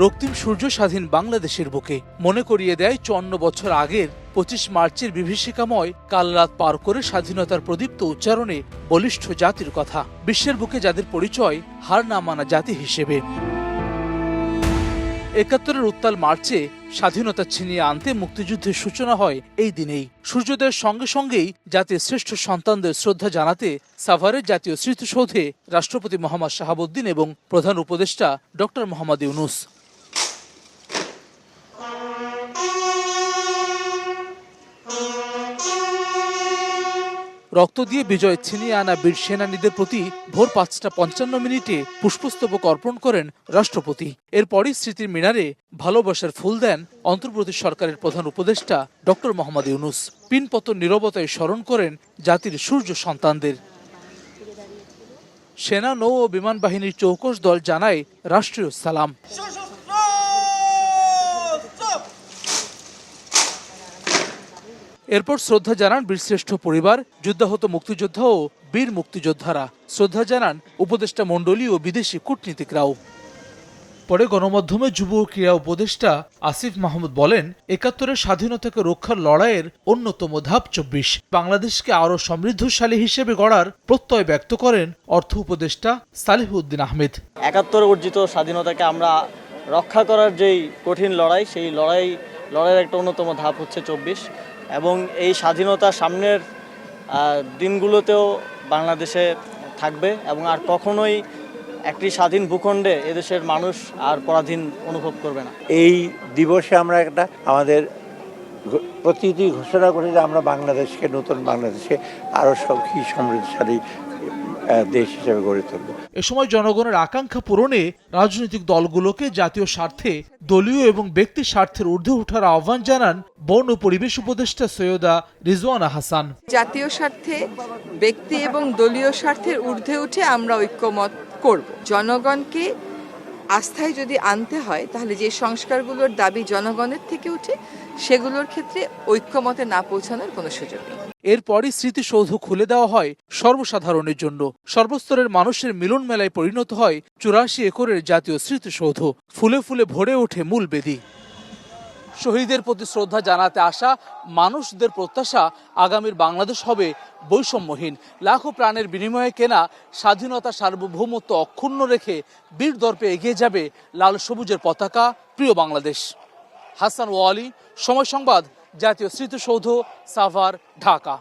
রক্তিম সূর্য স্বাধীন বাংলাদেশের বুকে মনে করিয়ে দেয় ৫৪ বছর আগের ২৫ মার্চের বিভীষিকাময় কাল রাত পার করে স্বাধীনতার প্রদীপ্ত উচ্চারণে বলিষ্ঠ জাতির কথা, বিশ্বের বুকে যাদের পরিচয় হার না মানা জাতি হিসেবে। ৭১-এর উত্তাল মার্চে স্বাধীনতা ছিনিয়ে আনতে মুক্তিযুদ্ধের সূচনা হয় এই দিনেই। সূর্যোদয়ের সঙ্গে সঙ্গেই জাতির শ্রেষ্ঠ সন্তানদের শ্রদ্ধা জানাতে সাভারের জাতীয় স্মৃতিসৌধে রাষ্ট্রপতি মোহাম্মদ শাহাবুদ্দিন এবং প্রধান উপদেষ্টা ডক্টর মোহাম্মদ ইউনূস। রক্ত দিয়ে বিজয় ছিনিয়ে আনা বীর সেনানীদের প্রতি ভোর ৫টা ৫৫ পুষ্পস্তবক অর্পণ করেন রাষ্ট্রপতি। এরপরই স্মৃতির মিনারে ভালোবাসার ফুল দেন অন্তর্বর্তী সরকারের প্রধান উপদেষ্টা ডক্টর মোহাম্মদ ইউনূস। পিনপতন নীরবতায় স্মরণ করেন জাতির সূর্য সন্তানদের। সেনা, নৌ ও বিমান বাহিনীর চৌকস দল জানায় রাষ্ট্রীয় সালাম। এরপর শ্রদ্ধা জানান বীরশ্রেষ্ঠ পরিবার, যুদ্ধাহত মুক্তিযোদ্ধা ও বীর মুক্তিযোদ্ধারা। শ্রদ্ধা জানান উপদেষ্টা মণ্ডলী ও বিদেশি কূটনীতিকরাও। পরে গণমাধ্যমে যুব ও ক্রীড়া উপদেষ্টা আসিফ মাহমুদ বলেন, ৭১-এর স্বাধীনতাকে রক্ষার লড়াইয়ের অন্যতম ধাপ ২৪। বাংলাদেশকে আরও সমৃদ্ধশালী হিসেবে গড়ার প্রত্যয় ব্যক্ত করেন অর্থ উপদেষ্টা সালেহউদ্দিন আহমেদ। ৭১ অর্জিত স্বাধীনতাকে আমরা রক্ষা করার যেই কঠিন লড়াই, সেই লড়াইয়ের একটা অন্যতম ধাপ হচ্ছে ২৪, এবং এই স্বাধীনতা সামনের দিনগুলোতেও বাংলাদেশে থাকবে এবং আর কখনোই একটি স্বাধীন ভূখণ্ডে এদেশের মানুষ আর পরাধীন অনুভব করবে না। এই দিবসে আমরা একটা আমাদের প্রতিটি ঘোষণা করি যে আমরা বাংলাদেশকে, নতুন বাংলাদেশে আরও সুখী সমৃদ্ধশালী দেশ হিসেবে গড়ে তুলব। এ সময় জনগণের আকাঙ্ক্ষা পূরণে রাজনৈতিক দলগুলোকে জাতীয় স্বার্থে দলীয় এবং ব্যক্তি স্বার্থের ঊর্ধ্বে ওঠার আহ্বান জানান বন ও পরিবেশ উপদেষ্টা সৈয়দা রিজওয়ানা হাসান। জাতীয় স্বার্থে, ব্যক্তি এবং দলীয় স্বার্থের ঊর্ধ্বে উঠে আমরা ঐক্যমত করব। জনগণকে আস্থায় যদি আনতে হয়, তাহলে যে সংস্কারগুলোর দাবি জনগণের থেকে উঠে, সেগুলোর ক্ষেত্রে ঐক্যমতে না পৌঁছানোর কোনো সুযোগ নেই। এরপরই স্মৃতিসৌধ খুলে দেওয়া হয় সর্বসাধারণের জন্য। সর্বস্তরের মানুষের মিলন মেলায় পরিণত হয় ৮৪ একরের জাতীয় স্মৃতিসৌধ। ফুলে ফুলে ভরে ওঠে মূল বেদি। শহীদের প্রতি শ্রদ্ধা জানাতে আসা মানুষদের প্রত্যাশা, আগামীর বাংলাদেশ হবে বৈষম্যহীন। লাখো প্রাণের বিনিময়ে কেনা স্বাধীনতা, সার্বভৌমত্ব অক্ষুণ্ণ রেখে বীর দর্পে এগিয়ে যাবে লাল সবুজের পতাকা, প্রিয় বাংলাদেশ। হাসান ওয়ালি, সময় সংবাদ, জাতীয় স্মৃতিসৌধ, সাভার, ঢাকা।